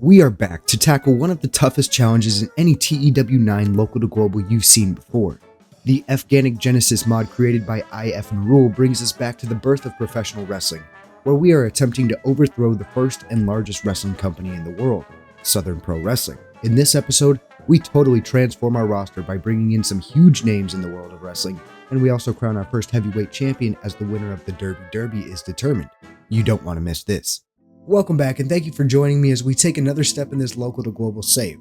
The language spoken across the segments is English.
We are back to tackle one of the toughest challenges in any TEW IX local to global you've seen before. The Effganic Genesis mod created by IF and Rule brings us back to the birth of professional wrestling, where we are attempting to overthrow the first and largest wrestling company in the world, Southern Pro Wrestling. In this episode, we totally transform our roster by bringing in some huge names in the world of wrestling, and we also crown our first heavyweight champion as the winner of the Derby is determined. You don't want to miss this. Welcome back, and thank you for joining me as we take another step in this local to global save.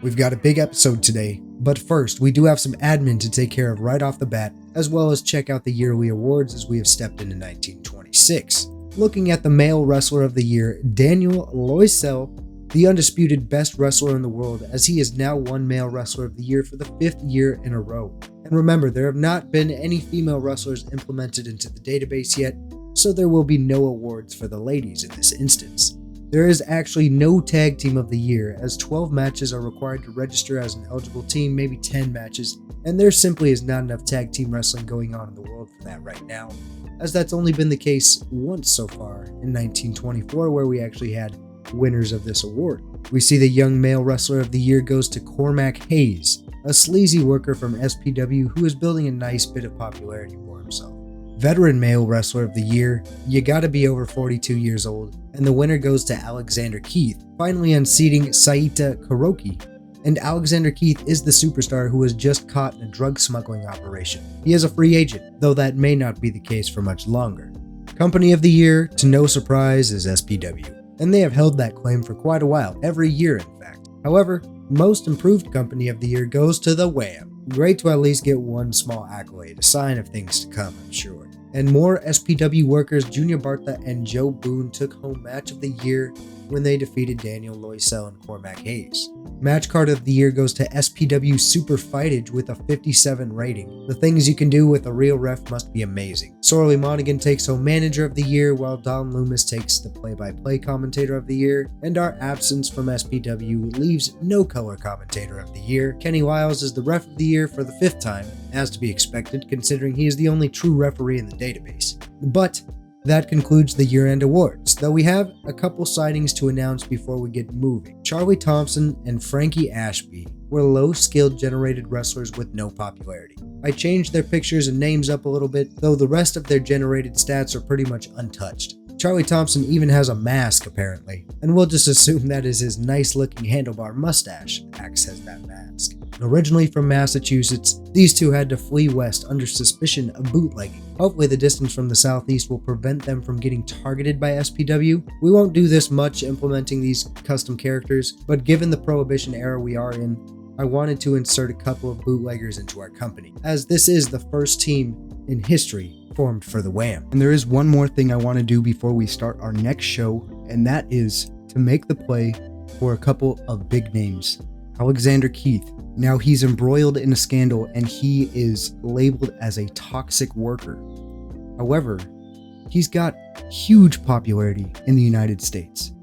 We've got a big episode today, but first, we do have some admin to take care of right off the bat, as well as check out the yearly awards as we have stepped into 1926. Looking at the male wrestler of the year, Daniel Loisel, the undisputed best wrestler in the world, as he is now won male wrestler of the year for the 5th year in a row. And remember, there have not been any female wrestlers implemented into the database yet, so there will be no awards for the ladies in this instance. There is actually no tag team of the year, as 12 matches are required to register as an eligible team, maybe 10 matches, and there simply is not enough tag team wrestling going on in the world for that right now, as that's only been the case once so far in 1924, where we actually had winners of this award. We see the young male wrestler of the year goes to Cormac Hayes, a sleazy worker from SPW who is building a nice bit of popularity for himself. Veteran male wrestler of the year, you gotta be over 42 years old, and the winner goes to Alexander Keith, finally unseating Saita Kuroki. And Alexander Keith is the superstar who was just caught in a drug smuggling operation. He is a free agent, though that may not be the case for much longer. Company of the year, to no surprise, is SPW, and they have held that claim for quite a while, every year in fact. However, most improved company of the year goes to the Wham. Great to at least get one small accolade, a sign of things to come, I'm sure. And more SPW workers, Junior Bartha and Joe Boone, took home match of the year when they defeated Daniel Loisel and Cormac Hayes. Match card of the year goes to SPW Super Fightage with a 57 rating. The things you can do with a real ref must be amazing. Sorley Monaghan takes home Manager of the Year, while Don Loomis takes the Play-by-Play Commentator of the Year, and our absence from SPW leaves no color Commentator of the Year. Kenny Wiles is the Ref of the Year for the 5th time, as to be expected considering he is the only true referee in the database. But that concludes the year-end awards, though we have a couple signings to announce before we get moving. Charlie Thompson and Frankie Ashby were low-skilled generated wrestlers with no popularity. I changed their pictures and names up a little bit, though the rest of their generated stats are pretty much untouched. Charlie Thompson even has a mask apparently, and we'll just assume that is his nice-looking handlebar mustache. Axe has that mask. Originally from Massachusetts, these two had to flee west under suspicion of bootlegging. Hopefully the distance from the southeast will prevent them from getting targeted by SPW. We won't do this much implementing these custom characters, but given the Prohibition era we are in, I wanted to insert a couple of bootleggers into our company, as this is the first team in history formed for the Wham. And there is one more thing I want to do before we start our next show, and that is to make the play for a couple of big names. Alexander Keith. Now he's embroiled in a scandal and he is labeled as a toxic worker. However, he's got huge popularity in the United States.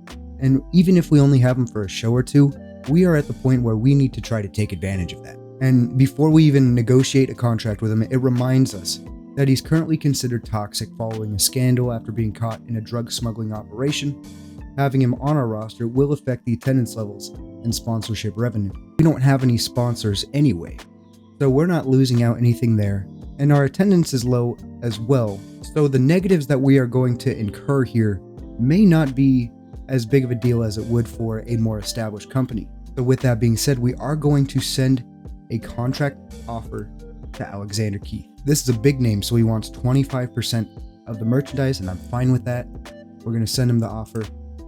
And even if we only have him for a show or two, we are at the point where we need to try to take advantage of that. And before we even negotiate a contract with him, it reminds us that he's currently considered toxic following a scandal after being caught in a drug smuggling operation. Having him on our roster will affect the attendance levels and sponsorship revenue. We don't have any sponsors anyway, so we're not losing out anything there, and our attendance is low as well, so the negatives that we are going to incur here may not be as big of a deal as it would for a more established company. So with that being said, we are going to send a contract offer to Alexander Keith. This is a big name, so he wants 25% of the merchandise, and I'm fine with that. We're going to send him the offer,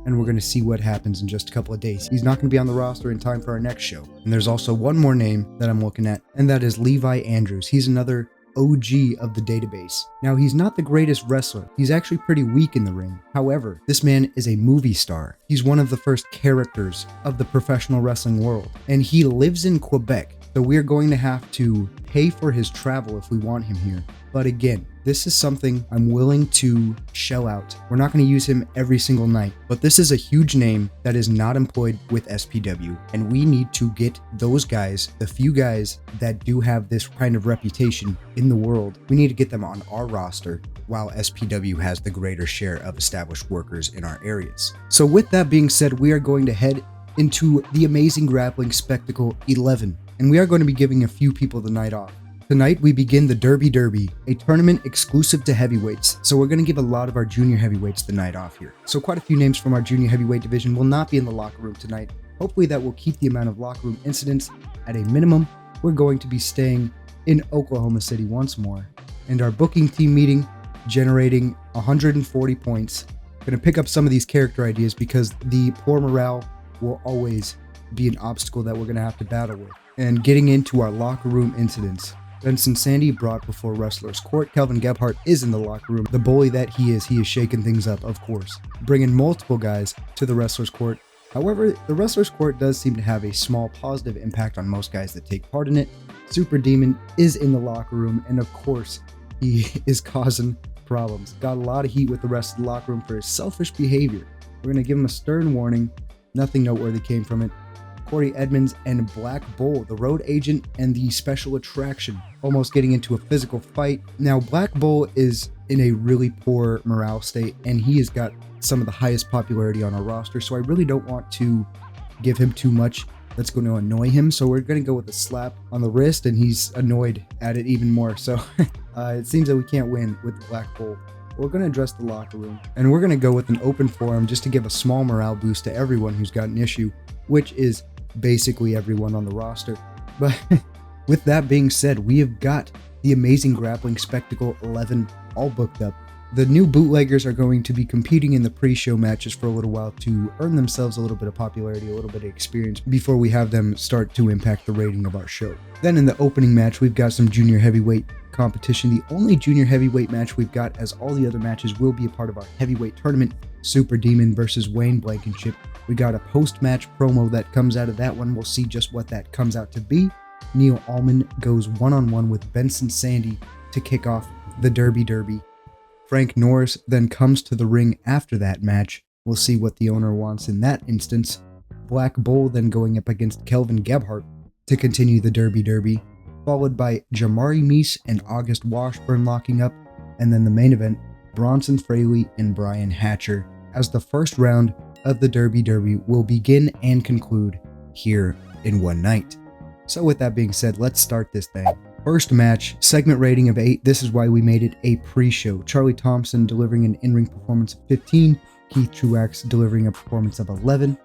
and we're going to see what happens in just a couple of days. He's not going to be on the roster in time for our next show. And there's also one more name that I'm looking at, and that is Levi Andrews. He's another OG of the database. Now, he's not the greatest wrestler. He's actually pretty weak in the ring. However, this man is a movie star. He's one of the first characters of the professional wrestling world, and he lives in Quebec. So we're going to have to pay for his travel if we want him here. But again, this is something I'm willing to shell out. We're not going to use him every single night, but this is a huge name that is not employed with SPW, and we need to get those guys, the few guys that do have this kind of reputation in the world, we need to get them on our roster while SPW has the greater share of established workers in our areas. So with that being said, we are going to head into the amazing grappling spectacle 11, and we are going to be giving a few people the night off. Tonight we begin the Derby, a tournament exclusive to heavyweights, so we're going to give a lot of our junior heavyweights the night off here. So quite a few names from our junior heavyweight division will not be in the locker room tonight. Hopefully that will keep the amount of locker room incidents at a minimum. We're going to be staying in Oklahoma City once more, and our booking team meeting generating 140 points. Going to pick up some of these character ideas because the poor morale will always be an obstacle that we're going to have to battle with. And getting into our locker room incidents. Benson Sandy brought before Wrestlers Court. Kelvin Gebhardt is in the locker room. The bully that he is shaking things up, of course. Bringing multiple guys to the Wrestlers Court. However, the Wrestlers Court does seem to have a small positive impact on most guys that take part in it. Super Demon is in the locker room, and of course, he is causing problems. Got a lot of heat with the rest of the locker room for his selfish behavior. We're going to give him a stern warning. Nothing noteworthy came from it. Corey Edmonds and Black Bull, the road agent and the special attraction, almost getting into a physical fight. Now, Black Bull is in a really poor morale state, and he has got some of the highest popularity on our roster, so I really don't want to give him too much that's going to annoy him. So we're going to go with a slap on the wrist, and he's annoyed at it even more. So it seems that we can't win with Black Bull. We're going to address the locker room, and we're going to go with an open forum just to give a small morale boost to everyone who's got an issue, which is basically everyone on the roster. But with that being said, we have got the amazing grappling spectacle 11 all booked up. The new bootleggers are going to be competing in the pre-show matches for a little while to earn themselves a little bit of popularity, a little bit of experience before we have them start to impact the rating of our show. Then in the opening match, we've got some junior heavyweight competition. The only junior heavyweight match we've got, as all the other matches will be a part of our heavyweight tournament, Super Demon versus Wayne Blankenship. We got a post-match promo that comes out of that one. We'll see just what that comes out to be. Neil Allman goes one-on-one with Benson Sandy to kick off the Derby. Frank Norris then comes to the ring after that match. We'll see what the owner wants in that instance. Black Bull then going up against Kelvin Gebhardt to continue the Derby, followed by Jamari Meese and August Washburn locking up, and then the main event, Bronson Fraley and Brian Hatcher, as the first round of the Derby will begin and conclude here in one night. So with that being said, let's start this thing. First match, segment rating of 8. This is why we made it a pre-show. Charlie Thompson delivering an in-ring performance of 15. Keith Truax delivering a performance of 11.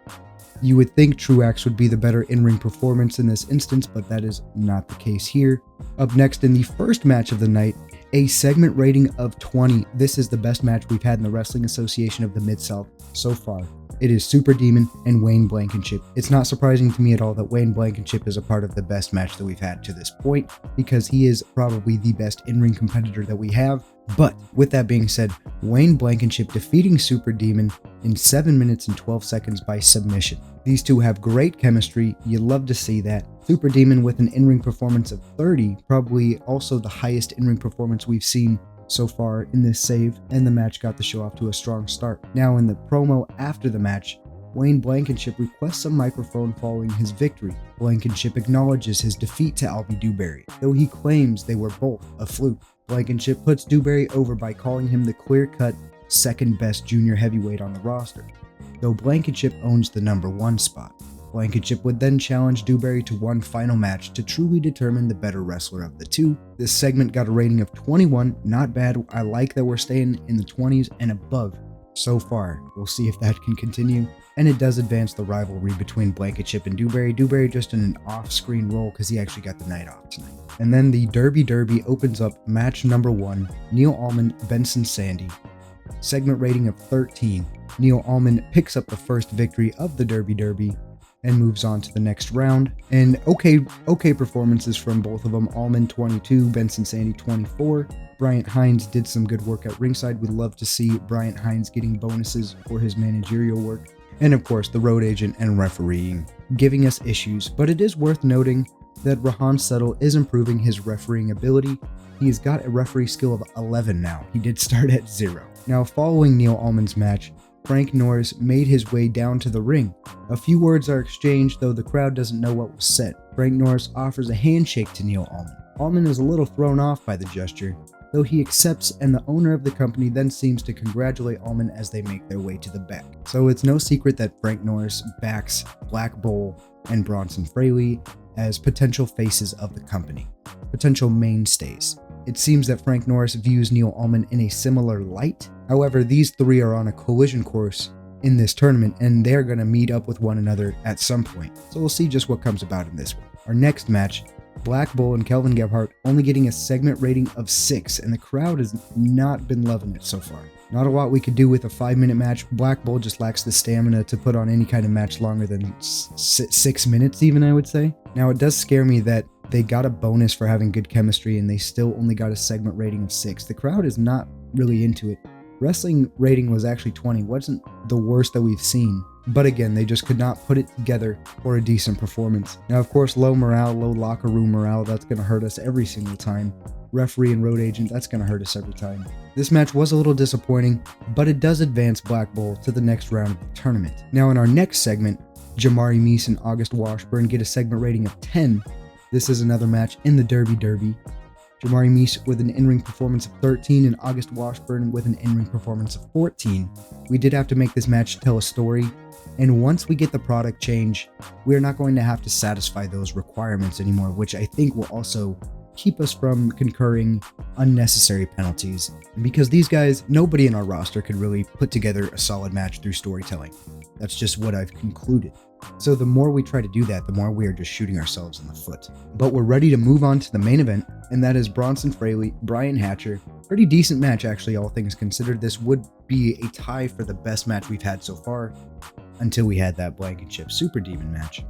You would think Truax would be the better in-ring performance in this instance, but that is not the case here. Up next in the first match of the night, a segment rating of 20. This is the best match we've had in the Wrestling Association of the Mid-South so far. It is Super Demon and Wayne Blankenship. It's not surprising to me at all that Wayne Blankenship is a part of the best match that we've had to this point, because he is probably the best in-ring competitor that we have. But with that being said, Wayne Blankenship defeating Super Demon in 7 minutes and 12 seconds by submission. These two have great chemistry. You love to see that. Super Demon with an in-ring performance of 30, probably also the highest in-ring performance we've seen so far in this save, and the match got the show off to a strong start. Now in the promo after the match, Wayne Blankenship requests a microphone following his victory. Blankenship acknowledges his defeat to Albie Dewberry, though he claims they were both a fluke. Blankenship puts Dewberry over by calling him the clear-cut second best junior heavyweight on the roster, though Blankenship owns the number 1 spot. Blankenship would then challenge Dewberry to one final match to truly determine the better wrestler of the two. This segment got a rating of 21, not bad. I like that we're staying in the 20s and above so far. We'll see if that can continue. And it does advance the rivalry between Blankenship and Dewberry. Dewberry just in an off-screen role because he actually got the night off tonight. And then the Derby opens up match number 1, Neil Allman, Benson Sandy. Segment rating of 13. Neil Allman picks up the first victory of the Derby and moves on to the next round. And okay performances from both of them. Allman 22, Benson Sandy 24. Bryant Hines did some good work at ringside. We'd love to see Bryant Hines getting bonuses for his managerial work. And of course, the road agent and refereeing giving us issues. But it is worth noting that Rahan Settle is improving his refereeing ability. He has got a referee skill of 11 now. He did start at 0. Now, following Neil Allman's match, Frank Norris made his way down to the ring. A few words are exchanged, though the crowd doesn't know what was said. Frank Norris offers a handshake to Neil Allman. Allman is a little thrown off by the gesture, though he accepts, and the owner of the company then seems to congratulate Allman as they make their way to the back. So it's no secret that Frank Norris backs Black Bull and Bronson Fraley as potential faces of the company, potential mainstays. It seems that Frank Norris views Neil Allman in a similar light. However, these three are on a collision course in this tournament, and they're going to meet up with one another at some point. So we'll see just what comes about in this one. Our next match, Black Bull and Kelvin Gebhardt only getting a segment rating of 6, and the crowd has not been loving it so far. Not a lot we could do with a 5-minute match. Black Bull just lacks the stamina to put on any kind of match longer than 6 minutes even, I would say. Now, it does scare me that they got a bonus for having good chemistry and they still only got a segment rating of 6. The crowd is not really into it. Wrestling rating was actually 20, wasn't the worst that we've seen. But again, they just could not put it together for a decent performance. Now, of course, low morale, low locker room morale, that's going to hurt us every single time. Referee and road agent, that's going to hurt us every time. This match was a little disappointing, but it does advance Black Bull to the next round of the tournament. Now, in our next segment, Jamari Meese and August Washburn get a segment rating of 10. This is another match in the Derby. Jamari Meese with an in-ring performance of 13 and August Washburn with an in-ring performance of 14. We did have to make this match tell a story, and once we get the product change, we're not going to have to satisfy those requirements anymore, which I think will also keep us from concurring unnecessary penalties. Because these guys, nobody in our roster could really put together a solid match through storytelling. That's just what I've concluded. So the more we try to do that, the more we are just shooting ourselves in the foot. But we're ready to move on to the main event, and that is Bronson Fraley, Brian Hatcher. Pretty decent match, actually, all things considered. This would be a tie for the best match we've had so far, until we had that Blankenship Super Demon match.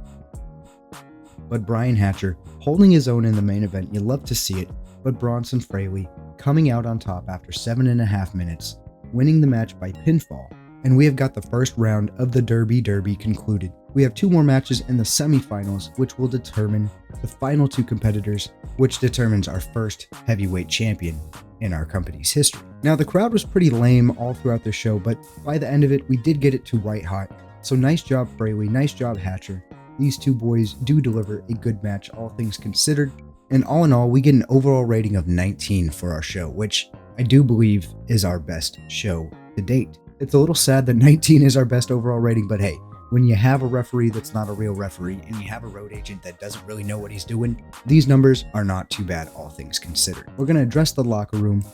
But Brian Hatcher holding his own in the main event, you love to see it, but Bronson Fraley coming out on top after 7.5 minutes, winning the match by pinfall. And we have got the first round of the Derby concluded. We have 2 more matches in the semifinals, which will determine the final 2 competitors, which determines our first heavyweight champion in our company's history. Now, the crowd was pretty lame all throughout the show, but by the end of it, we did get it to white hot. So nice job, Fraley. Nice job, Hatcher. These 2 boys do deliver a good match, all things considered. And all in all, we get an overall rating of 19 for our show, which I do believe is our best show to date. It's a little sad that 19 is our best overall rating, but hey, when you have a referee that's not a real referee and you have a road agent that doesn't really know what he's doing, these numbers are not too bad, all things considered. We're going to address the locker room.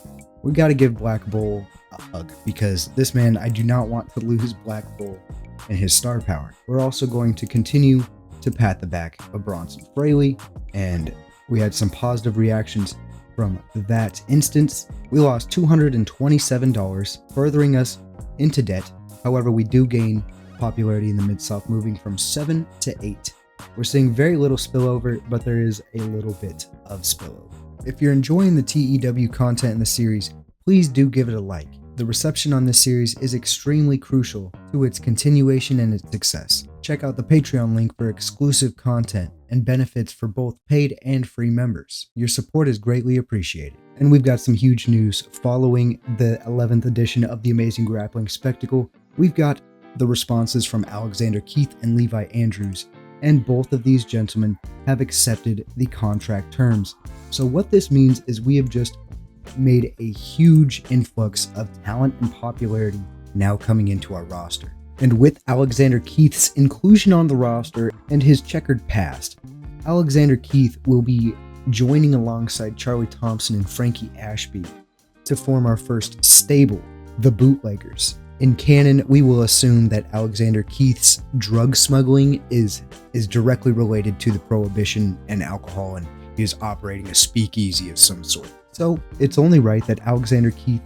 We got to give Black Bull a hug, because this man, I do not want to lose Black Bull and his star power. We're also going to continue to pat the back of Bronson Fraley, and we had some positive reactions from that instance. We lost $227, furthering us into debt. However, we do gain popularity in the Mid-South, moving from 7 to 8. We're seeing very little spillover, but there is a little bit of spillover. If you're enjoying the TEW content in the series, please do give it a like. The reception on this series is extremely crucial to its continuation and its success. Check out the Patreon link for exclusive content and benefits for both paid and free members. Your support is greatly appreciated. And we've got some huge news following the 11th edition of the Amazing Grappling Spectacle. We've got the responses from Alexander Keith and Levi Andrews, and both of these gentlemen have accepted the contract terms. So what this means is we have just made a huge influx of talent and popularity now coming into our roster. And with Alexander Keith's inclusion on the roster and his checkered past, Alexander Keith will be joining alongside Charlie Thompson and Frankie Ashby to form our first stable, the Bootleggers. In canon, we will assume that Alexander Keith's drug smuggling is directly related to the prohibition and alcohol, and he is operating a speakeasy of some sort. So it's only right that Alexander Keith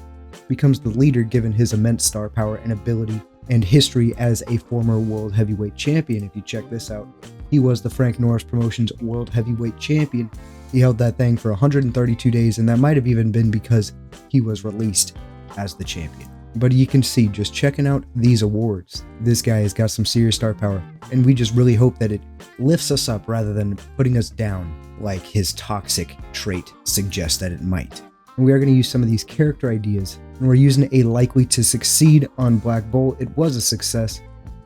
becomes the leader, given his immense star power and ability and history as a former World Heavyweight Champion. If you check this out, he was the Frank Norris Promotions World Heavyweight Champion. He held that thing for 132 days, and that might have even been because he was released as the champion. But you can see, just checking out these awards, this guy has got some serious star power, and we just really hope that it lifts us up rather than putting us down like his toxic trait suggests that it might. And we are going to use some of these character ideas, and we're using a likely to succeed on Black Bull. It was a success.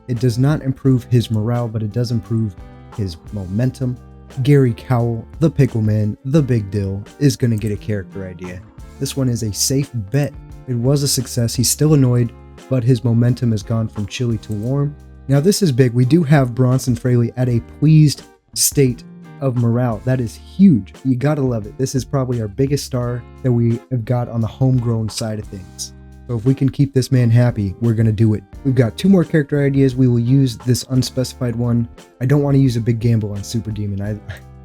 It does not improve his morale, but it does improve his momentum. Gary Cowell, the Pickle Man, the Big Dill, is going to get a character idea. This one is a safe bet. It was a success. He's still annoyed, but his momentum has gone from chilly to warm. Now this is big. We do have Bronson Fraley at a pleased state of morale. That is huge. You gotta love it. This is probably our biggest star that we have got on the homegrown side of things. So if we can keep this man happy, we're gonna do it. We've got 2 more character ideas. We will use this unspecified one. I don't want to use a big gamble on Super Demon.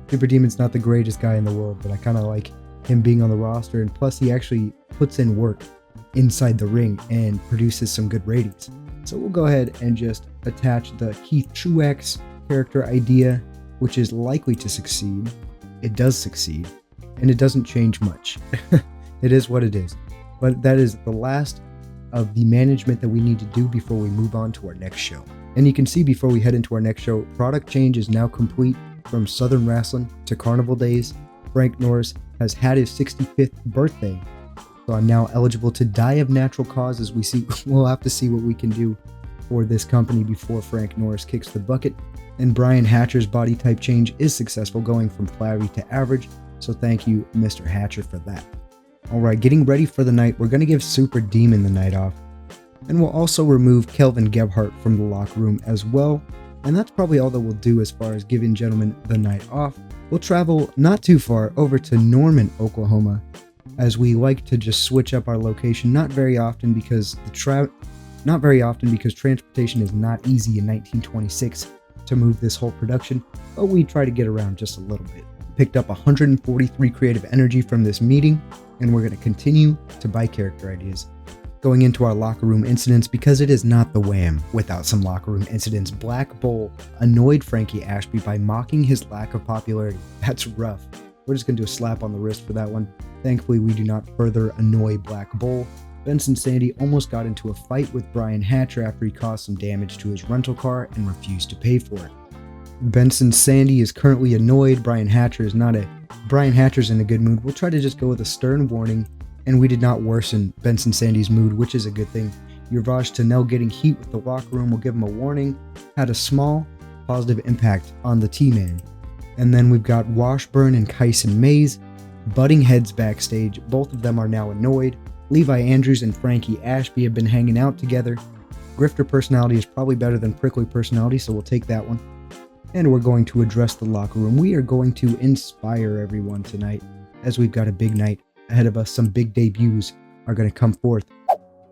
Super Demon's not the greatest guy in the world, but I kind of like him being on the roster, and plus he actually puts in work inside the ring and produces some good ratings. So we'll go ahead and just attach the TEW IX character idea, which is likely to succeed. It does succeed, and it doesn't change much. It is what it is. But that is the last of the management that we need to do before we move on to our next show. And you can see before we head into our next show, product change is now complete from Southern Wrestling to Carnival Days. Frank Norris has had his 65th birthday, so I'm now eligible to die of natural causes. We'll have to see what we can do for this company before Frank Norris kicks the bucket. And Brian Hatcher's body type change is successful, going from flabby to average, so thank you, Mr. Hatcher, for that. Alright, getting ready for the night, we're going to give Super Demon the night off. And we'll also remove Kelvin Gebhardt from the locker room as well. And that's probably all that we'll do as far as giving gentlemen the night off. We'll travel not too far over to Norman, Oklahoma, as we like to just switch up our location. Not very often because transportation is not easy in 1926 to move this whole production, but we try to get around just a little bit. Picked up 143 creative energy from this meeting, and we're going to continue to buy character ideas. Going into our locker room incidents, because it is not the Wham without some locker room incidents. Black Bull annoyed Frankie Ashby by mocking his lack of popularity. That's rough. We're just going to do a slap on the wrist for that one. Thankfully, we do not further annoy Black Bull. Benson Sandy almost got into a fight with Brian Hatcher after he caused some damage to his rental car and refused to pay for it. Benson Sandy is currently annoyed. Brian Hatcher's in a good mood. We'll try to just go with a stern warning, and we did not worsen Benson Sandy's mood, which is a good thing. Yurvaj Tanel getting heat with the locker room will give him a warning. Had a small positive impact on the T-Man. And then we've got Washburn and Kyson Mays butting heads backstage. Both of them are now annoyed. Levi Andrews and Frankie Ashby have been hanging out together. Grifter personality is probably better than prickly personality, so we'll take that one. And we're going to address the locker room. We are going to inspire everyone tonight, as we've got a big night ahead of us. Some big debuts are going to come forth.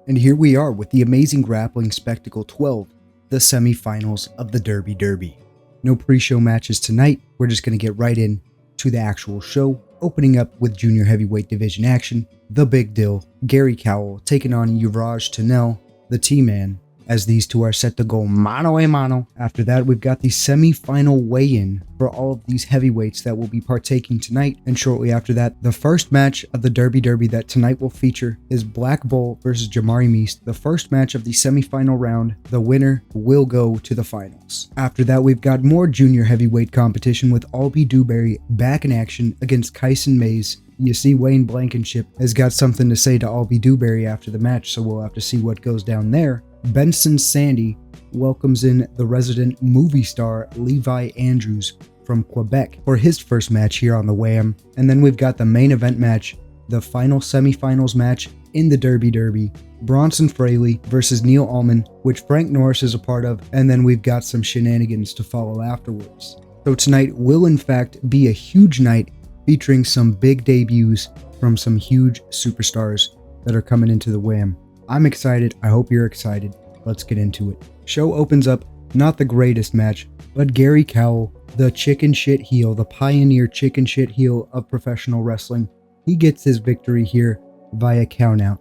And here we are with the Amazing Grappling Spectacle 12, the semifinals of the Derby. No pre-show matches tonight. We're just going to get right in to the actual show, opening up with junior heavyweight division action. The Big Deal, Gary Cowell, taking on Yurvaj Tanel, the T-Man, as these two are set to go mano a mano. After that, we've got the semi-final weigh-in for all of these heavyweights that will be partaking tonight. And shortly after that, the first match of the Derby that tonight will feature is Black Bull versus Jamari Meese, the first match of the semi-final round. The winner will go to the finals. After that, we've got more junior heavyweight competition with Albie Dewberry back in action against Kyson Mays. You see, Wayne Blankenship has got something to say to Albie Dewberry after the match, so we'll have to see what goes down there. Benson Sandy welcomes in the resident movie star Levi Andrews from Quebec for his first match here on the Wham. And then we've got the main event match, the final semifinals match in the Derby, Bronson Fraley versus Neil Allman, which Frank Norris is a part of, and then we've got some shenanigans to follow afterwards. So tonight will in fact be a huge night featuring some big debuts from some huge superstars that are coming into the Wham. I'm excited. I hope you're excited. Let's get into it. Show opens up, not the greatest match, but Gary Cowell, the chicken shit heel, the pioneer chicken shit heel of professional wrestling. He gets his victory here via countout.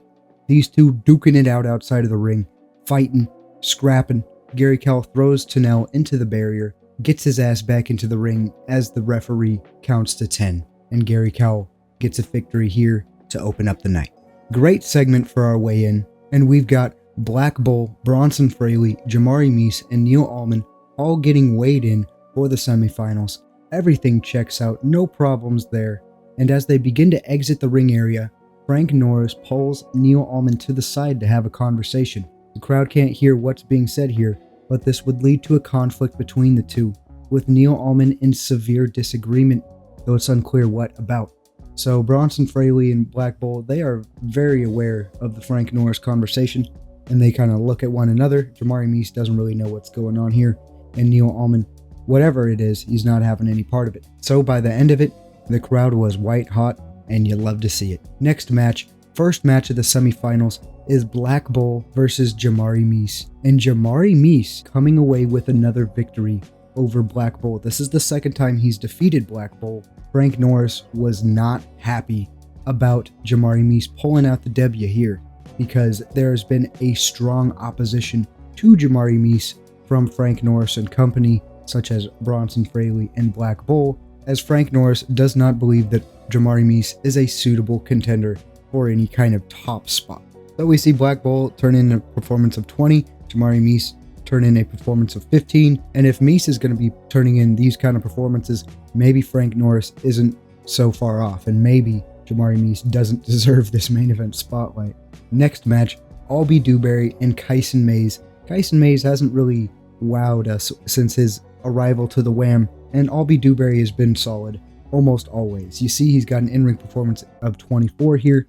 These two duking it out outside of the ring, fighting, scrapping. Gary Cowell throws Tanel into the barrier, gets his ass back into the ring as the referee counts to 10. And Gary Cowell gets a victory here to open up the night. Great segment for our weigh-in. And we've got Black Bull, Bronson Fraley, Jamari Meese, and Neil Allman all getting weighed in for the semifinals. Everything checks out, no problems there. And as they begin to exit the ring area, Frank Norris pulls Neil Allman to the side to have a conversation. The crowd can't hear what's being said here, but this would lead to a conflict between the two, with Neil Allman in severe disagreement, though it's unclear what about. So Bronson Fraley and Black Bull, they are very aware of the Frank Norris conversation, and they kind of look at one another. Jamari Meese doesn't really know what's going on here, and Neil Allman, whatever it is, he's not having any part of it. So by the end of it, the crowd was white hot, and you love to see it. Next match, first match of the semifinals, is Black Bull versus Jamari Meese. And Jamari Meese coming away with another victory over Black Bull. This is the second time he's defeated Black Bull. Frank Norris was not happy about Jamari Meese pulling out the W here, because there has been a strong opposition to Jamari Meese from Frank Norris and company, such as Bronson Fraley and Black Bull, as Frank Norris does not believe that Jamari Meese is a suitable contender for any kind of top spot. So we see Black Bull turn in a performance of 20, Jamari Meese turn in a performance of 15, and if Meese is going to be turning in these kind of performances, maybe Frank Norris isn't so far off, and maybe Jamari Meese doesn't deserve this main event spotlight. Next match, Albie Dewberry and Kyson Mays. Kyson Mays hasn't really wowed us since his arrival to the WAM, and Albie Dewberry has been solid almost always. You see he's got an in-ring performance of 24 here,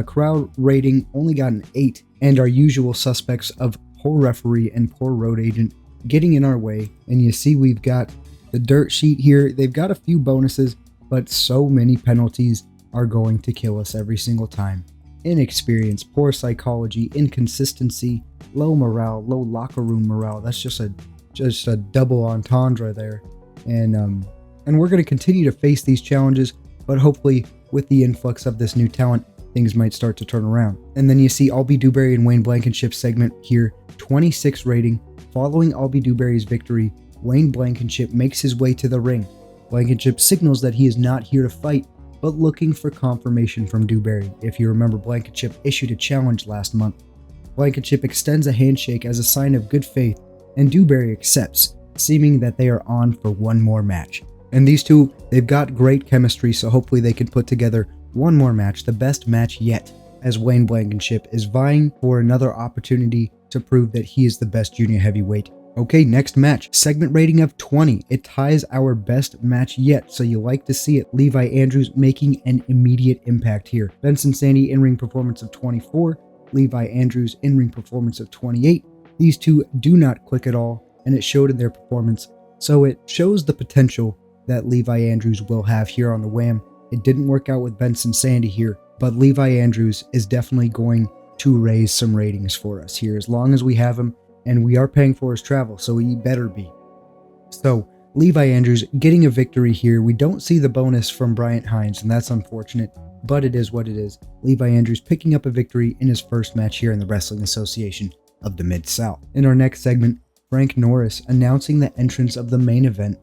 crowd rating only got an 8, and our usual suspects of poor referee and poor road agent getting in our way. And you see we've got the dirt sheet here. They've got a few bonuses, but so many penalties are going to kill us every single time. Inexperience, poor psychology, inconsistency, low morale, low locker room morale. That's just a double entendre there. And we're going to continue to face these challenges, but hopefully with the influx of this new talent, things might start to turn around. And then you see Albie Dewberry and Wayne Blankenship's segment here, 26 rating. Following Albie Dewberry's victory, Wayne Blankenship makes his way to the ring. Blankenship signals that he is not here to fight, but looking for confirmation from Dewberry. If you remember, Blankenship issued a challenge last month. Blankenship extends a handshake as a sign of good faith, and Dewberry accepts, seeming that they are on for one more match. And these two, they've got great chemistry, so hopefully they can put together one more match, the best match yet, as Wayne Blankenship is vying for another opportunity to prove that he is the best junior heavyweight. Okay, next match, segment rating of 20. It ties our best match yet, so you like to see it. Levi Andrews making an immediate impact here. Benson Sandy in-ring performance of 24, Levi Andrews in-ring performance of 28. These two do not click at all, and it showed in their performance, so it shows the potential that Levi Andrews will have here on the WAM. It didn't work out with Benson Sandy here, but Levi Andrews is definitely going to raise some ratings for us here as long as we have him, and we are paying for his travel, so he better be. So Levi Andrews getting a victory here. We don't see the bonus from Bryant Hines, and that's unfortunate, but it is what it is. Levi Andrews picking up a victory in his first match here in the Wrestling Association of the Mid-South. In our next segment, Frank Norris announcing the entrance of the main event,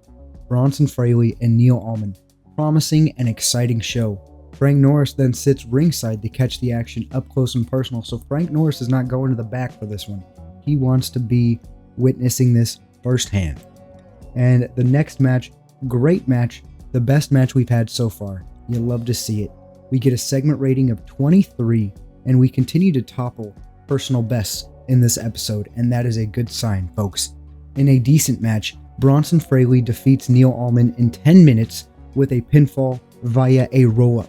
Bronson Fraley and Neil Allman, promising an exciting show. Frank Norris then sits ringside to catch the action up close and personal, so Frank Norris is not going to the back for this one. He wants to be witnessing this firsthand. And the next match, great match, the best match we've had so far. You love to see it. We get a segment rating of 23, and we continue to topple personal bests in this episode, and that is a good sign, folks. In a decent match, Bronson Fraley defeats Neil Allman in 10 minutes with a pinfall via a roll-up.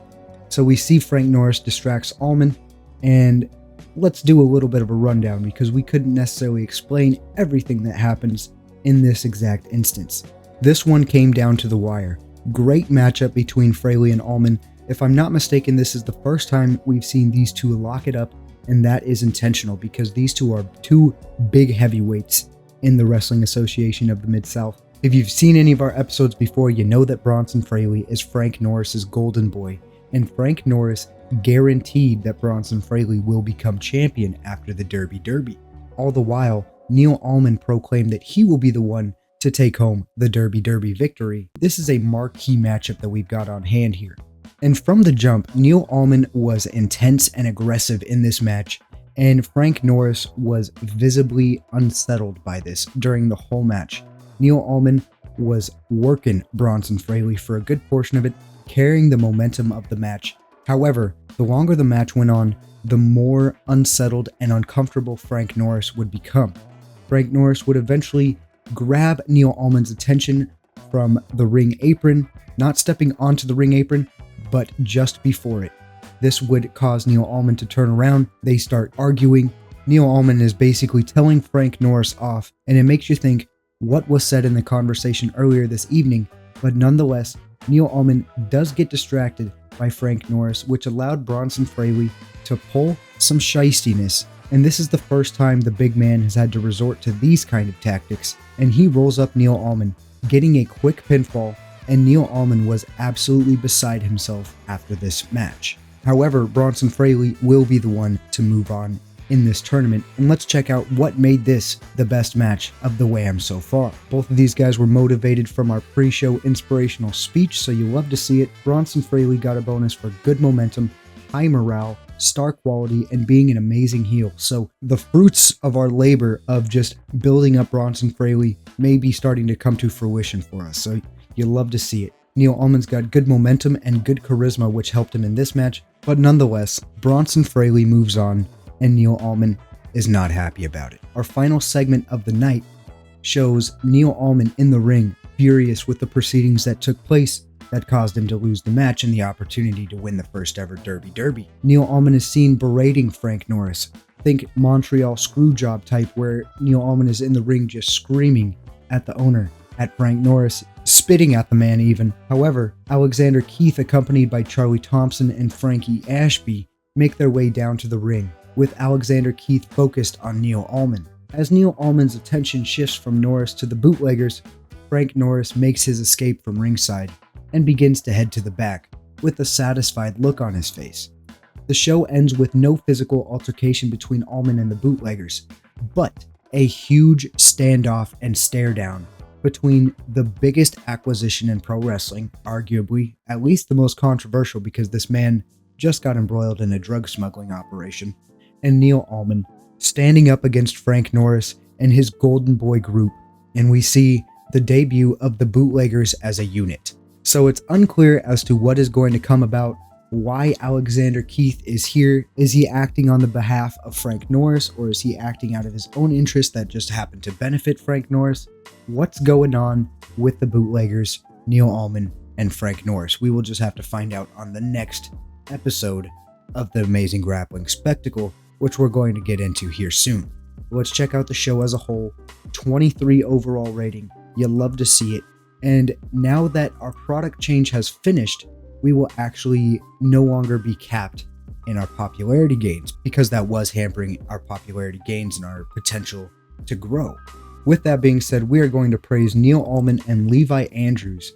So we see Frank Norris distracts Allman, and let's do a little bit of a rundown because we couldn't necessarily explain everything that happens in this exact instance. This one came down to the wire. Great matchup between Fraley and Allman. If I'm not mistaken, this is the first time we've seen these two lock it up, and that is intentional because these two are two big heavyweights in the Wrestling Association of the Mid-South. If you've seen any of our episodes before, you know that Bronson Fraley is Frank Norris's golden boy, and Frank Norris guaranteed that Bronson Fraley will become champion after the Derby. All the while, Neil Allman proclaimed that he will be the one to take home the Derby victory. This is a marquee matchup that we've got on hand here. And from the jump, Neil Allman was intense and aggressive in this match, and Frank Norris was visibly unsettled by this during the whole match. Neil Allman was working Bronson Fraley for a good portion of it, carrying the momentum of the match. However, the longer the match went on, the more unsettled and uncomfortable Frank Norris would become. Frank Norris would eventually grab Neil Allman's attention from the ring apron, not stepping onto the ring apron, but just before it. This would cause Neil Allman to turn around. They start arguing. Neil Allman is basically telling Frank Norris off, and it makes you think what was said in the conversation earlier this evening, but nonetheless, Neil Allman does get distracted by Frank Norris, which allowed Bronson Fraley to pull some shystiness, and this is the first time the big man has had to resort to these kind of tactics, and he rolls up Neil Allman, getting a quick pinfall, and Neil Allman was absolutely beside himself after this match. However, Bronson Fraley will be the one to move on in this tournament, and let's check out what made this the best match of the WHAM so far. Both of these guys were motivated from our pre-show inspirational speech, so you love to see it. Bronson Fraley got a bonus for good momentum, high morale, star quality, and being an amazing heel. So the fruits of our labor of just building up Bronson Fraley may be starting to come to fruition for us, so you love to see it. Neil Allman's got good momentum and good charisma, which helped him in this match, but nonetheless, Bronson Fraley moves on, and Neil Allman is not happy about it. Our final segment of the night shows Neil Allman in the ring, furious with the proceedings that took place that caused him to lose the match and the opportunity to win the first ever Derby. Neil Allman is seen berating Frank Norris. Think Montreal Screwjob type, where Neil Allman is in the ring just screaming at the owner, at Frank Norris, spitting at the man even. However, Alexander Keith, accompanied by Charlie Thompson and Frankie Ashby, make their way down to the ring, with Alexander Keith focused on Neil Allman. As Neil Allman's attention shifts from Norris to the bootleggers, Frank Norris makes his escape from ringside and begins to head to the back, with a satisfied look on his face. The show ends with no physical altercation between Allman and the bootleggers, but a huge standoff and stare down between the biggest acquisition in pro wrestling, arguably, at least the most controversial because this man just got embroiled in a drug smuggling operation, and Neil Allman standing up against Frank Norris and his Golden Boy group, and we see the debut of the bootleggers as a unit. So it's unclear as to what is going to come about, why Alexander Keith is here. Is he acting on the behalf of Frank Norris, or is he acting out of his own interest that just happened to benefit Frank Norris? What's going on with the bootleggers, Neil Allman, and Frank Norris? We will just have to find out on the next episode of the Amazing Grappling Spectacle, which we're going to get into here soon. Let's check out the show as a whole. 23 overall rating. You love to see it. And now that our product change has finished, we will actually no longer be capped in our popularity gains, because that was hampering our popularity gains and our potential to grow. With that being said, we are going to praise Neil Allman and Levi Andrews,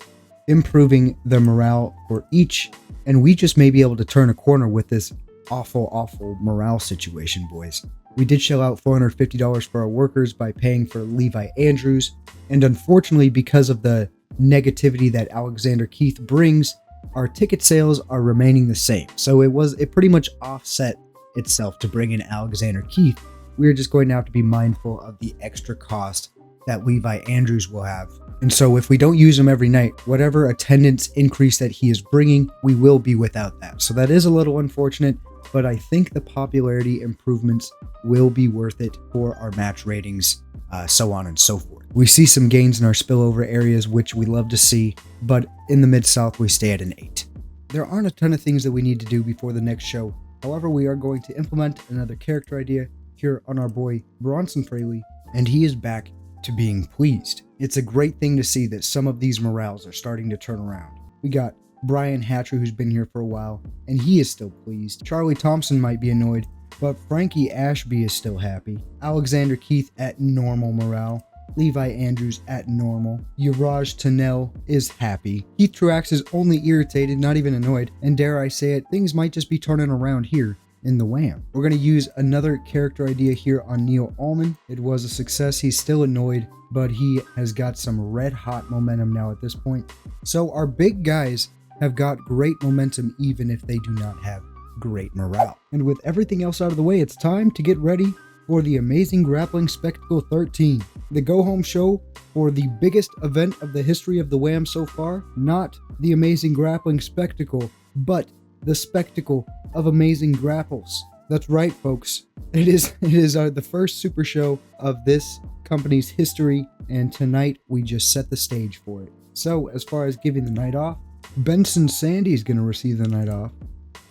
improving the morale for each, and we just may be able to turn a corner with this awful morale situation, boys. We did shell out $450 for our workers by paying for Levi Andrews, and unfortunately, because of the negativity that Alexander Keith brings, our ticket sales are remaining the same. So it pretty much offset itself to bring in Alexander Keith. We're just going to have to be mindful of the extra cost that Levi Andrews will have. And so if we don't use him every night, whatever attendance increase that he is bringing, we will be without that. So that is a little unfortunate, but I think the popularity improvements will be worth it for our match ratings, so on and so forth. We see some gains in our spillover areas, which we love to see, but in the Mid-South, we stay at an 8. There aren't a ton of things that we need to do before the next show. However, we are going to implement another character idea here on our boy Bronson Fraley, and he is back to being pleased. It's a great thing to see that some of these morales are starting to turn around. We got Brian Hatcher, who's been here for a while, and he is still pleased. Charlie Thompson might be annoyed, but Frankie Ashby is still happy. Alexander Keith at normal morale. Levi Andrews at normal. Uraj Tanel is happy. Keith Truax is only irritated, not even annoyed, and dare I say it, things might just be turning around here in the WHAM. We're going to use another character idea here on Neil Allman. It was a success. He's still annoyed, but he has got some red hot momentum now at this point. So our big guys have got great momentum even if they do not have great morale. And with everything else out of the way, it's time to get ready for the Amazing Grappling Spectacle 13, the go-home show for the biggest event of the history of the WHAM so far. Not the Amazing Grappling Spectacle, but the spectacle of amazing grapples. That's right, folks. It is the first super show of this company's history, and tonight we just set the stage for it. So, as far as giving the night off, Benson Sandy's going to receive the night off.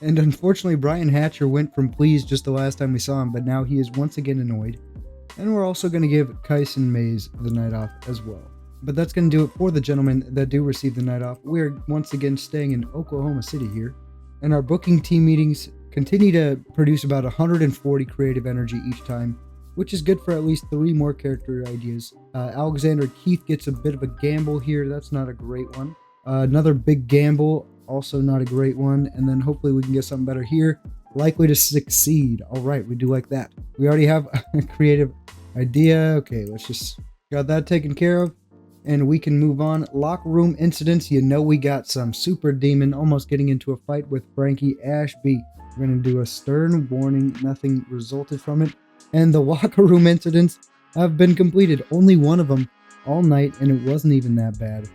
And unfortunately, Brian Hatcher went from pleased just the last time we saw him, but now he is once again annoyed. And we're also going to give Kyson Mays the night off as well. But that's going to do it for the gentlemen that do receive the night off. We're once again staying in Oklahoma City here. And our booking team meetings continue to produce about 140 creative energy each time, which is good for at least 3 more character ideas. Alexander Keith gets a bit of a gamble here. That's not a great one. Another big gamble, also not a great one. And then hopefully we can get something better here. Likely to succeed. All right, we do like that. We already have a creative idea. Okay, let's just got that taken care of. And we can move on. Locker room incidents. You know we got some. Super Demon almost getting into a fight with Frankie Ashby. We're going to do a stern warning. Nothing resulted from it. And the locker room incidents have been completed. Only one of them all night, and it wasn't even that bad.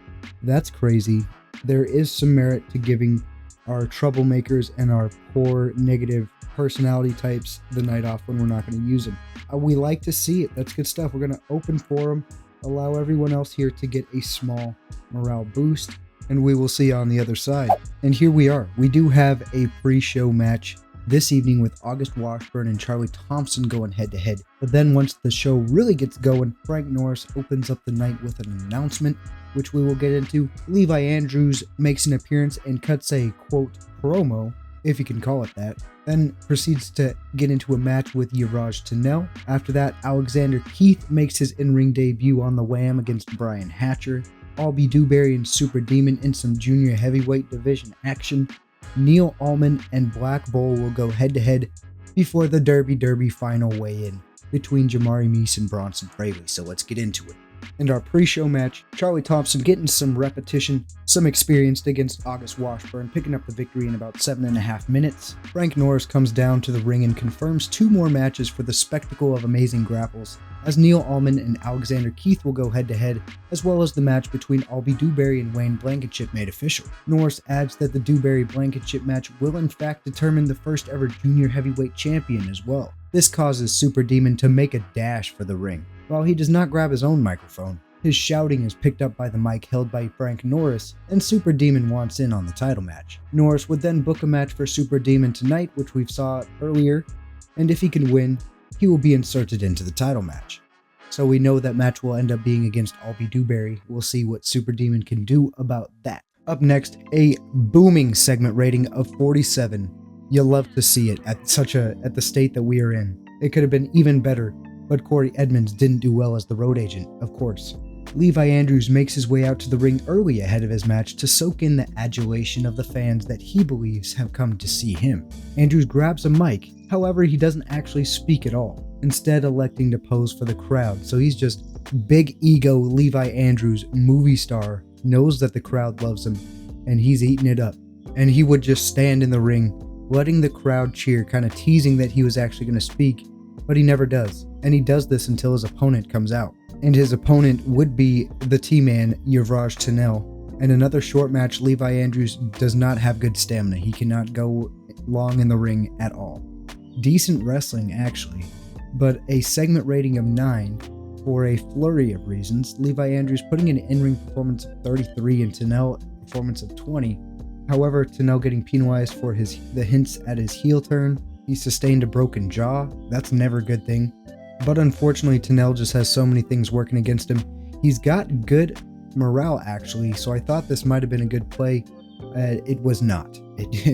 That's crazy. There is some merit to giving our troublemakers and our poor negative personality types the night off when we're not going to use them. We like to see it. That's good stuff. We're going to open forum, allow everyone else here to get a small morale boost, and we will see on the other side. And here we are. We do have a pre-show match this evening with August Washburn and Charlie Thompson going head-to-head. But then once the show really gets going, Frank Norris opens up the night with an announcement, which we will get into. Levi Andrews makes an appearance and cuts a, quote, promo, if you can call it that, then proceeds to get into a match with Yuvraj Tunnell. After that, Alexander Keith makes his in-ring debut on the Wham against Brian Hatcher. Albie Dewberry and Super Demon in some junior heavyweight division action. Neil Allman and Black Bull will go head-to-head before the Derby final weigh-in between Jamari Meese and Bronson Fraley, so let's get into it. And our pre-show match, Charlie Thompson getting some repetition, some experience against August Washburn, picking up the victory in about 7.5 minutes. Frank Norris comes down to the ring and confirms 2 more matches for the spectacle of amazing grapples, as Neil Allman and Alexander Keith will go head-to-head, as well as the match between Albie Dewberry and Wayne Blankenship made official. Norris adds that the Dewberry-Blankenship match will in fact determine the first ever junior heavyweight champion as well. This causes Super Demon to make a dash for the ring. While he does not grab his own microphone, his shouting is picked up by the mic held by Frank Norris, and Super Demon wants in on the title match. Norris would then book a match for Super Demon tonight, which we saw earlier, and if he can win, he will be inserted into the title match. So we know that match will end up being against Albie Dewberry. We'll see what Super Demon can do about that. Up next, a booming segment rating of 47. You'll love to see it at the state that we are in. It could have been even better, but Corey Edmonds didn't do well as the road agent, of course. Levi Andrews makes his way out to the ring early ahead of his match to soak in the adulation of the fans that he believes have come to see him. Andrews grabs a mic, however he doesn't actually speak at all, instead electing to pose for the crowd, so he's just big ego Levi Andrews, movie star, knows that the crowd loves him, and he's eating it up. And he would just stand in the ring, letting the crowd cheer, kind of teasing that he was actually going to speak, but he never does. And he does this until his opponent comes out. And his opponent would be the T-Man, Yuvraj Tunnell. In another short match, Levi Andrews does not have good stamina. He cannot go long in the ring at all. Decent wrestling, actually, but a segment rating of 9 for a flurry of reasons. Levi Andrews putting an in-ring performance of 33 and Tunnell a performance of 20. However, Tunnell getting penalized for the hints at his heel turn. He sustained a broken jaw. That's never a good thing. But unfortunately, Tunnell just has so many things working against him. He's got good morale, actually, so I thought this might have been a good play. It was not.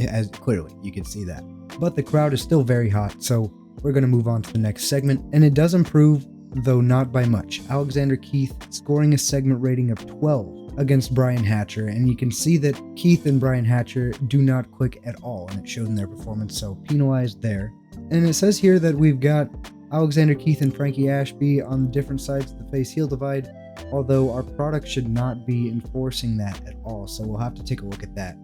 As clearly, you can see that. But the crowd is still very hot, so we're going to move on to the next segment. And it does improve, though not by much. Alexander Keith scoring a segment rating of 12 against Brian Hatcher, and you can see that Keith and Brian Hatcher do not click at all, and it showed in their performance, so penalized there. And it says here that we've got Alexander Keith and Frankie Ashby on different sides of the face-heel divide, although our product should not be enforcing that at all, so we'll have to take a look at that.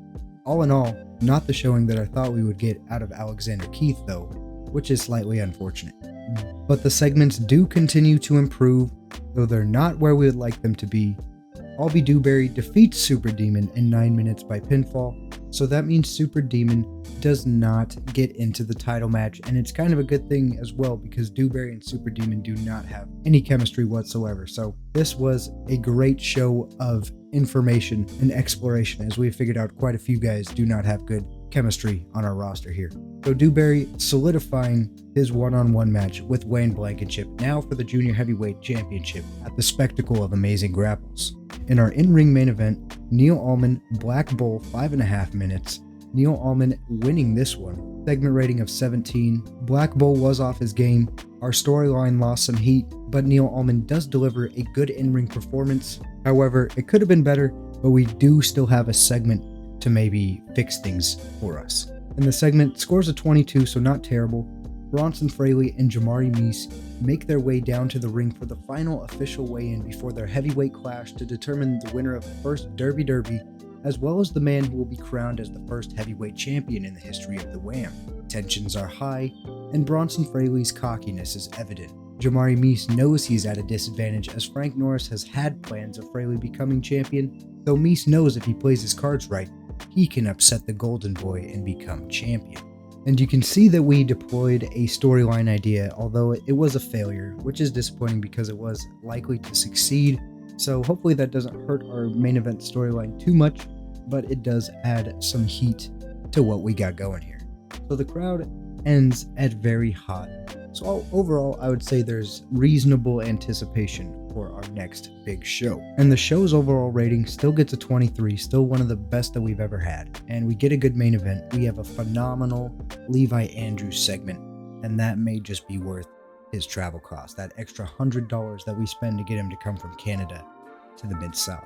All in all, not the showing that I thought we would get out of Alexander Keith though, which is slightly unfortunate. But the segments do continue to improve, though they're not where we would like them to be. Albie Dewberry defeats Super Demon in 9 minutes by pinfall. So that means Super Demon does not get into the title match, and it's kind of a good thing as well because Dewberry and Super Demon do not have any chemistry whatsoever. So this was a great show of information and exploration, as we figured out quite a few guys do not have good chemistry on our roster here. So Dewberry solidifying his one-on-one match with Wayne Blankenship now for the Junior Heavyweight Championship at the Spectacle of Amazing Grapples. In our in-ring main event, Neil Allman, Black Bull 5.5 minutes. Neil Allman winning this one. Segment rating of 17. Black Bull was off his game. Our storyline lost some heat, but Neil Allman does deliver a good in-ring performance. However, it could have been better, but we do still have a segment to maybe fix things for us. And the segment scores a 22, so not terrible. Bronson Fraley and Jamari Meese make their way down to the ring for the final official weigh-in before their heavyweight clash to determine the winner of the first Derby, as well as the man who will be crowned as the first heavyweight champion in the history of the WHAM. Tensions are high, and Bronson Fraley's cockiness is evident. Jamari Meese knows he's at a disadvantage as Frank Norris has had plans of Fraley becoming champion, though Meese knows if he plays his cards right, he can upset the Golden Boy and become champion. And you can see that we deployed a storyline idea, although it was a failure, which is disappointing because it was likely to succeed. So hopefully that doesn't hurt our main event storyline too much, but it does add some heat to what we got going here. So the crowd ends at very hot. So overall, I would say there's reasonable anticipation for our next big show. And the show's overall rating still gets a 23, still one of the best that we've ever had. And we get a good main event. We have a phenomenal Levi Andrews segment, and that may just be worth his travel cost, that extra $100 that we spend to get him to come from Canada to the Mid-South.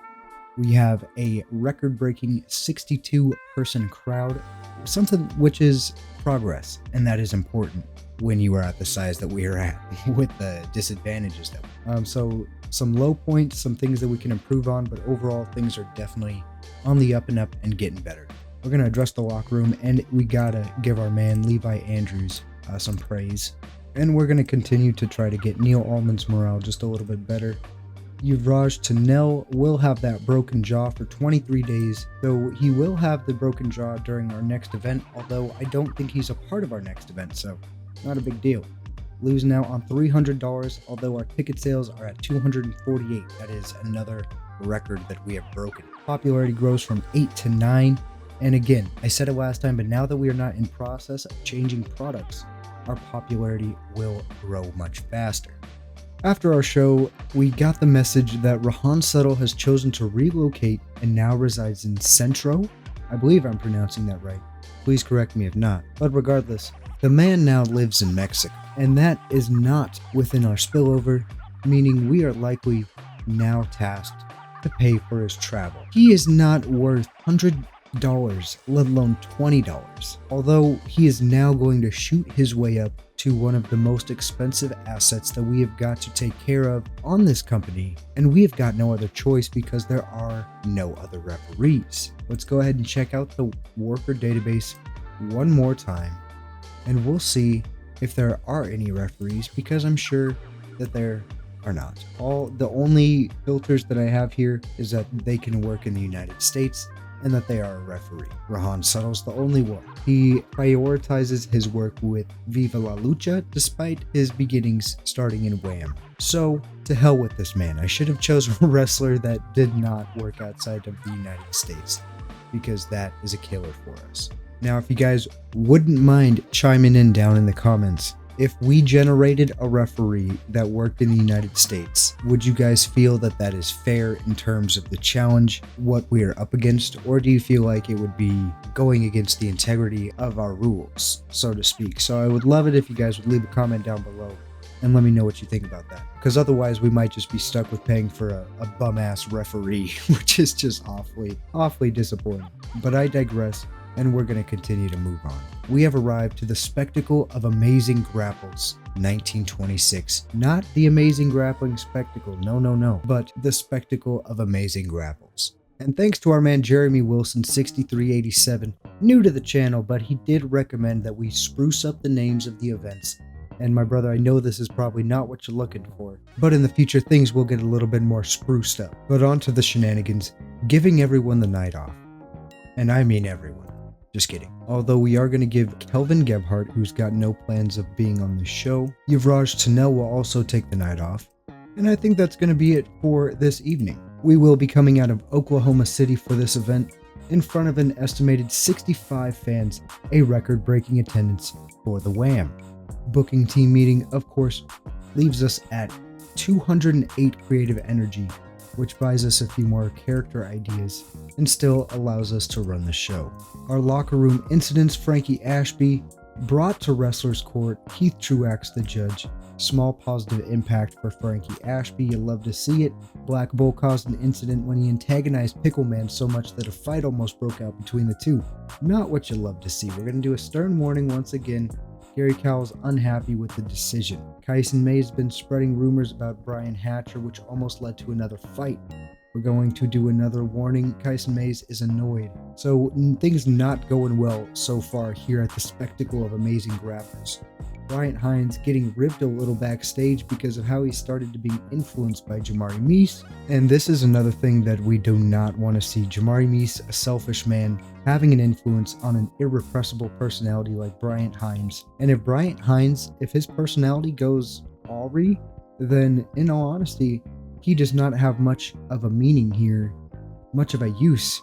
We have a record-breaking 62-person crowd, something which is progress, and that is important when you are at the size that we are at with the disadvantages that so some low points, some things that we can improve on, but overall things are definitely on the up and up and getting better. We're going to address the locker room, and we gotta give our man Levi Andrews some praise, and we're going to continue to try to get Neil Allman's morale just a little bit better. Yuvraj Tanel will have that broken jaw for 23 days, though he will have the broken jaw during our next event, although I don't think he's a part of our next event, so not a big deal. Losing out on $300, although our ticket sales are at 248. That is another record that we have broken. Popularity grows from 8 to 9. And again, I said it last time, but now that we are not in process of changing products, our popularity will grow much faster. After our show, we got the message that Rahan Settle has chosen to relocate and now resides in Centro. I believe I'm pronouncing that right. Please correct me if not. But regardless, the man now lives in Mexico, and that is not within our spillover, meaning we are likely now tasked to pay for his travel. He is not worth $100, let alone $20, although he is now going to shoot his way up to one of the most expensive assets that we have got to take care of on this company, and we have got no other choice because there are no other referees. Let's go ahead and check out the worker database one more time, and we'll see if there are any referees, because I'm sure that there are not. The only filters that I have here is that they can work in the United States and that they are a referee. Rahan Settle's the only one. He prioritizes his work with Viva La Lucha despite his beginnings starting in WHAM. So, to hell with this man. I should have chosen a wrestler that did not work outside of the United States, because that is a killer for us. Now, if you guys wouldn't mind chiming in down in the comments, if we generated a referee that worked in the United States, would you guys feel that that is fair in terms of the challenge, what we are up against, or do you feel like it would be going against the integrity of our rules, so to speak? So I would love it if you guys would leave a comment down below and let me know what you think about that, because otherwise we might just be stuck with paying for a bum-ass referee, which is just awfully disappointing. But I digress, and we're going to continue to move on. We have arrived to the Spectacle of Amazing Grapples 1926. Not the Amazing Grappling Spectacle, no, but the Spectacle of Amazing Grapples. And thanks to our man Jeremy Wilson 6387, new to the channel, but he did recommend that we spruce up the names of the events. And my brother, I know this is probably not what you're looking for, but in the future things will get a little bit more spruced up. But on to the shenanigans, giving everyone the night off. And I mean everyone. Just kidding. Although we are going to give Kelvin Gebhardt, who's got no plans of being on the show. Yuvraj Tunnel will also take the night off. And I think that's going to be it for this evening. We will be coming out of Oklahoma City for this event in front of an estimated 65 fans, a record-breaking attendance for the Wham. Booking team meeting, of course, leaves us at 208 creative energy, which buys us a few more character ideas and still allows us to run the show. Our locker room incidents, Frankie Ashby, brought to Wrestlers Court, Keith Truax the judge. Small positive impact for Frankie Ashby, you love to see it. Black Bull caused an incident when he antagonized Pickleman so much that a fight almost broke out between the two. Not what you love to see. We're going to do a stern warning once again. Gary Cowell's unhappy with the decision. Kyson May's been spreading rumors about Brian Hatcher, which almost led to another fight. We're going to do another warning. Kyson Mays is annoyed. So things not going well so far here at the Spectacle of Amazing Grapplers. Bryant Hines getting ribbed a little backstage because of how he started to be influenced by Jamari Meese. And this is another thing that we do not want to see. Jamari Meese, a selfish man, having an influence on an irrepressible personality like Bryant Hines. And if Bryant Hines, if his personality goes awry, then in all honesty, he does not have much of a meaning here, much of a use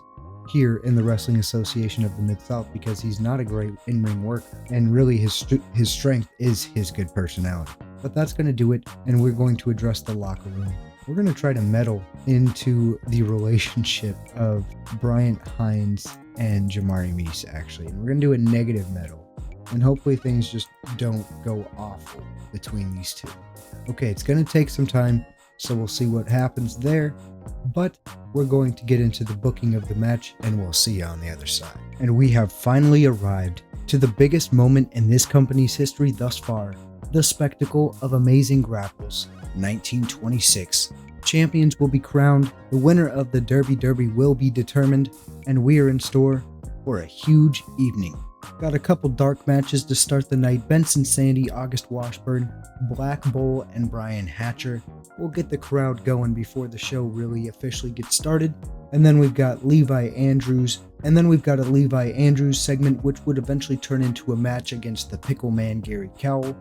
here in the Wrestling Association of the Mid-South, because he's not a great in-ring worker, and really his strength is his good personality. But that's going to do it, and we're going to address the locker room. We're going to try to meddle into the relationship of Bryant Hines and Jamari Meese, actually. And we're going to do a negative meddle, and hopefully things just don't go awful between these two. Okay, it's going to take some time, so we'll see what happens there. But we're going to get into the booking of the match, and we'll see you on the other side. And we have finally arrived to the biggest moment in this company's history thus far, the Spectacle of Amazing Grapples 1926. Champions will be crowned, the winner of the Derby will be determined, and we are in store for a huge evening. Got a couple dark matches to start the night. Benson Sandy, August Washburn, Black Bull, and Brian Hatcher. We'll get the crowd going before the show really officially gets started. And then we've got Levi Andrews. And then we've got a Levi Andrews segment, which would eventually turn into a match against the Pickle Man Gary Cowell,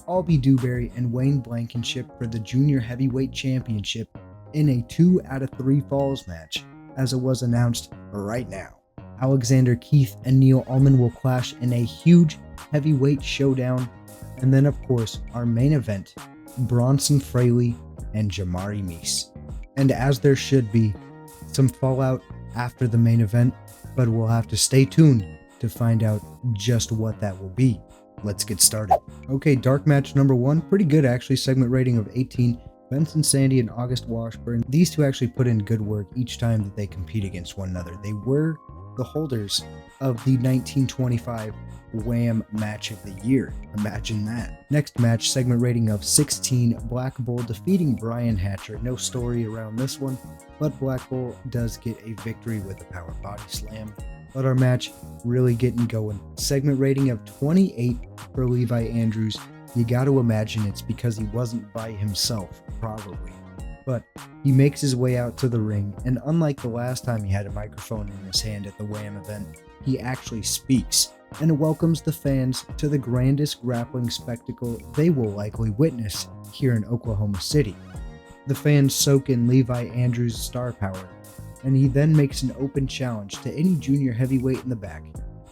Albie Dewberry, and Wayne Blankenship for the Junior Heavyweight Championship in a 2 out of 3 falls match, as it was announced right now. Alexander Keith and Neil Allman will clash in a huge heavyweight showdown. And then, of course, our main event, Bronson Fraley and Jamari Meese. And as there should be, some fallout after the main event, but we'll have to stay tuned to find out just what that will be. Let's get started. Okay, dark match number 1, pretty good actually, segment rating of 18. Benson Sandy and August Washburn. These two actually put in good work each time that they compete against one another. They were the holders of the 1925 Wham Match of the Year. Imagine that. Next match, segment rating of 16, Black Bull defeating Brian Hatcher. No story around this one, but Black Bull does get a victory with a power body slam. But our match really getting going. Segment rating of 28 for Levi Andrews. You got to imagine it's because he wasn't by himself, probably. But he makes his way out to the ring, and unlike the last time he had a microphone in his hand at the Wham event, he actually speaks and welcomes the fans to the grandest grappling spectacle they will likely witness here in Oklahoma City. The fans soak in Levi Andrews' star power, and he then makes an open challenge to any junior heavyweight in the back,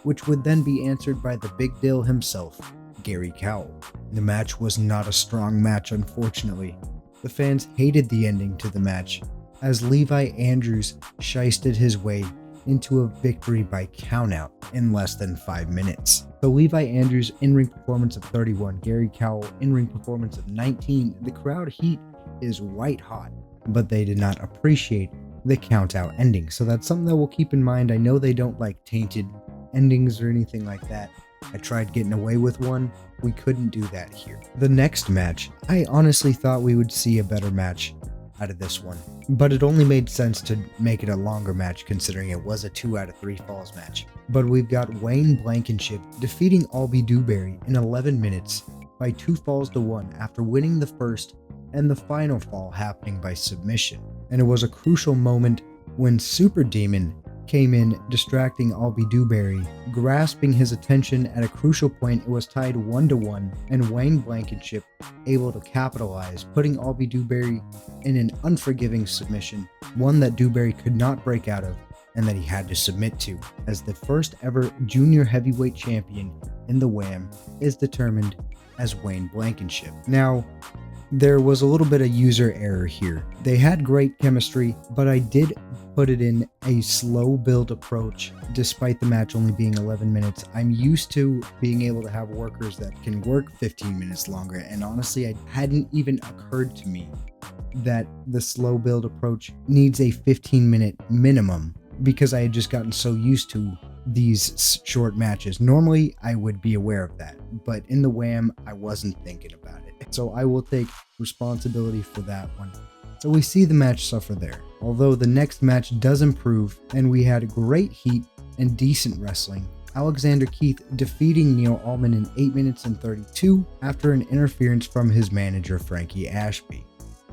which would then be answered by the big deal himself, Gary Cowell. The match was not a strong match, unfortunately. The fans hated the ending to the match, as Levi Andrews shysted his way into a victory by countout in less than 5 minutes. The Levi Andrews in-ring performance of 31, Gary Cowell in-ring performance of 19, the crowd heat is white hot, but they did not appreciate the countout ending, so that's something that we'll keep in mind. I know they don't like tainted endings or anything like that. I tried getting away with one. We couldn't do that here. The next match, I honestly thought we would see a better match out of this one, but it only made sense to make it a longer match considering it was a 2 out of 3 falls match. But we've got Wayne Blankenship defeating Albie Dewberry in 11 minutes by 2 falls to 1 after winning the first and the final fall happening by submission. And it was a crucial moment when Super Demon came in, distracting Albie Dewberry, grasping his attention at a crucial point. It was tied 1-1, and Wayne Blankenship able to capitalize, putting Albie Dewberry in an unforgiving submission, one that Dewberry could not break out of and that he had to submit to, as the first ever junior heavyweight champion in the WHAM is determined as Wayne Blankenship. Now, there was a little bit of user error here. They had great chemistry, but I did put it in a slow build approach despite the match only being 11 minutes. I'm used to being able to have workers that can work 15 minutes longer, and honestly, it hadn't even occurred to me that the slow build approach needs a 15-minute minimum because I had just gotten so used to these short matches. Normally, I would be aware of that, but in the WHAM, I wasn't thinking about it. So I will take responsibility for that one. So we see the match suffer there, although the next match does improve, and we had great heat and decent wrestling. Alexander Keith defeating Neil Allman in 8 minutes and 32 after an interference from his manager Frankie Ashby.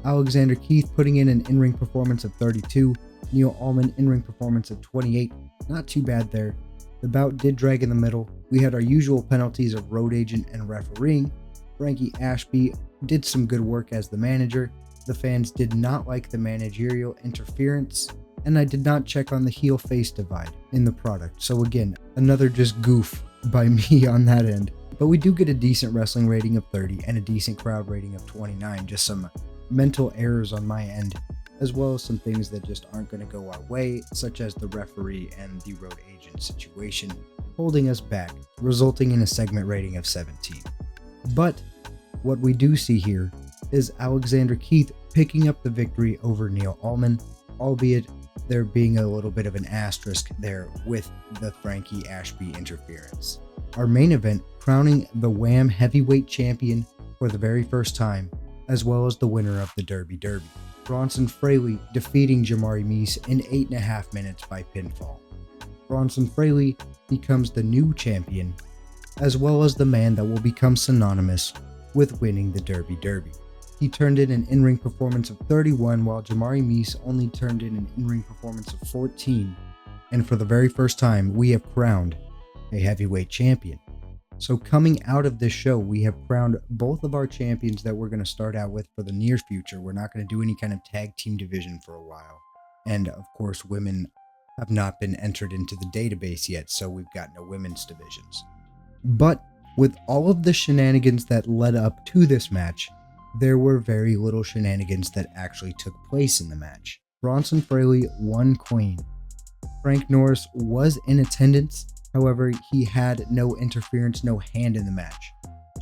Alexander Keith putting in an in-ring performance of 32, Neil Allman in-ring performance of 28, not too bad there. The bout did drag in the middle. We had our usual penalties of road agent and refereeing. Frankie Ashby did some good work as the manager. The fans did not like the managerial interference, and I did not check on the heel-face divide in the product. So again, another just goof by me on that end. But we do get a decent wrestling rating of 30 and a decent crowd rating of 29. Just some mental errors on my end, as well as some things that just aren't going to go our way, such as the referee and the road agent situation holding us back, resulting in a segment rating of 17. But what we do see here is Alexander Keith picking up the victory over Neil Allman, albeit there being a little bit of an asterisk there with the Frankie Ashby interference. Our main event crowning the WHAM heavyweight champion for the very first time, as well as the winner of the Derby. Bronson Fraley defeating Jamari Meese in 8.5 minutes by pinfall. Bronson Fraley becomes the new champion, as well as the man that will become synonymous with winning the Derby. He turned in an in-ring performance of 31, while Jamari Meese only turned in an in-ring performance of 14, and for the very first time, we have crowned a heavyweight champion. So coming out of this show, we have crowned both of our champions that we're going to start out with for the near future. We're not going to do any kind of tag team division for a while. And of course, women have not been entered into the database yet, so we've got no women's divisions. But with all of the shenanigans that led up to this match, there were very little shenanigans that actually took place in the match. Bronson Fraley won clean. Frank Norris was in attendance. However, he had no interference, no hand in the match.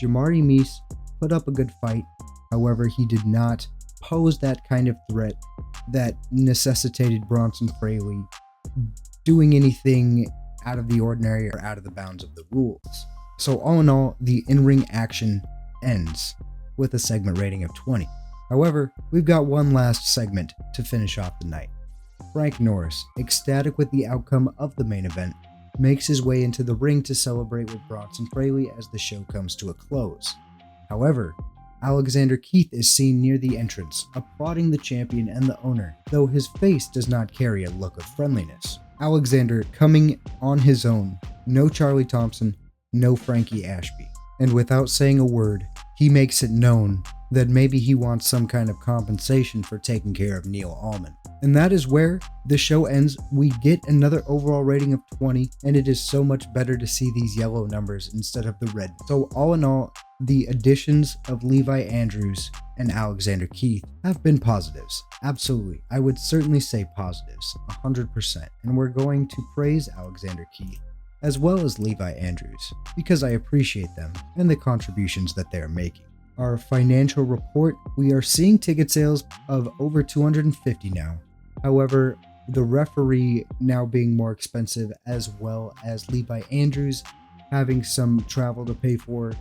Jamari Meese put up a good fight. However, he did not pose that kind of threat that necessitated Bronson Fraley doing anything out of the ordinary or out of the bounds of the rules. So all in all, the in-ring action ends with a segment rating of 20. However, we've got one last segment to finish off the night. Frank Norris, ecstatic with the outcome of the main event, makes his way into the ring to celebrate with Bronson Fraley as the show comes to a close. However, Alexander Keith is seen near the entrance, applauding the champion and the owner, though his face does not carry a look of friendliness. Alexander coming on his own, no Charlie Thompson, no Frankie Ashby. And without saying a word, he makes it known that maybe he wants some kind of compensation for taking care of Neil Allman. And that is where the show ends. We get another overall rating of 20, and it is so much better to see these yellow numbers instead of the red. So all in all, the additions of Levi Andrews and Alexander Keith have been positives. Absolutely. I would certainly say positives, 100%. And we're going to praise Alexander Keith as well as Levi Andrews because I appreciate them and the contributions that they are making. Our financial report, we are seeing ticket sales of over 250 now. However, the referee now being more expensive, as well as Levi Andrews having some travel to pay for,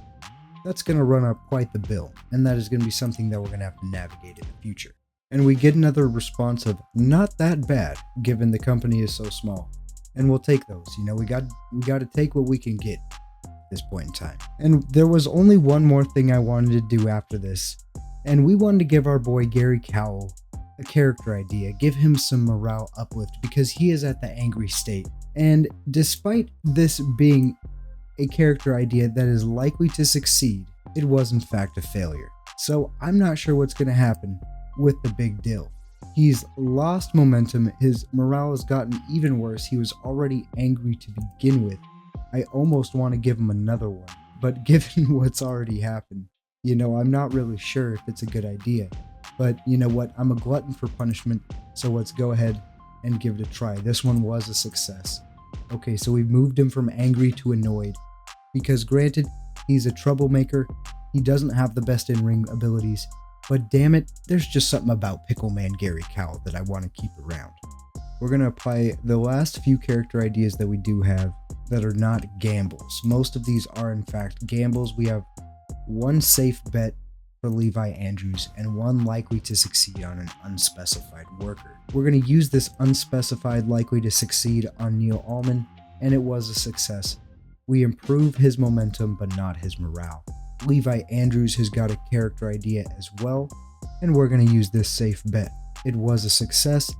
that's going to run up quite the bill, and that is going to be something that we're going to have to navigate in the future. And we get another response of not that bad, given the company is so small. And we'll take those. You know, we got to take what we can get at this point in time. And there was only one more thing I wanted to do after this, and we wanted to give our boy Gary Cowell a character idea, give him some morale uplift because he is at the angry state. And despite this being a character idea that is likely to succeed, it was in fact a failure. So I'm not sure what's going to happen with the Big Dill. He's lost momentum, his morale has gotten even worse, he was already angry to begin with. I almost want to give him another one, but given what's already happened, I'm not really sure if it's a good idea. But you know what, I'm a glutton for punishment, so let's go ahead and give it a try. This one was a success. Okay, so we've moved him from angry to annoyed, because granted, he's a troublemaker, he doesn't have the best in-ring abilities, but damn it, there's just something about Pickle Man Gary Cowell that I want to keep around. We're going to apply the last few character ideas that we do have that are not gambles. Most of these are in fact gambles. We have one safe bet for Levi Andrews and one likely to succeed on an unspecified worker. We're going to use this unspecified likely to succeed on Neil Allman, and it was a success. We improve his momentum but not his morale. Levi Andrews has got a character idea as well, and we're going to use this safe bet. It was a success,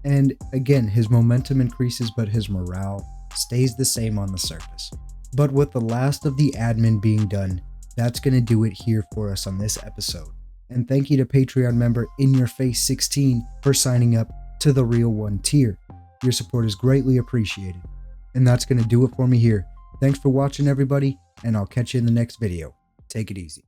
and again, his momentum increases but his morale stays the same on the surface. But with the last of the admin being done, that's going to do it here for us on this episode. And thank you to Patreon member InYourFace16 for signing up to the Real One tier. Your support is greatly appreciated. And that's going to do it for me here. Thanks for watching everybody, and I'll catch you in the next video. Take it easy.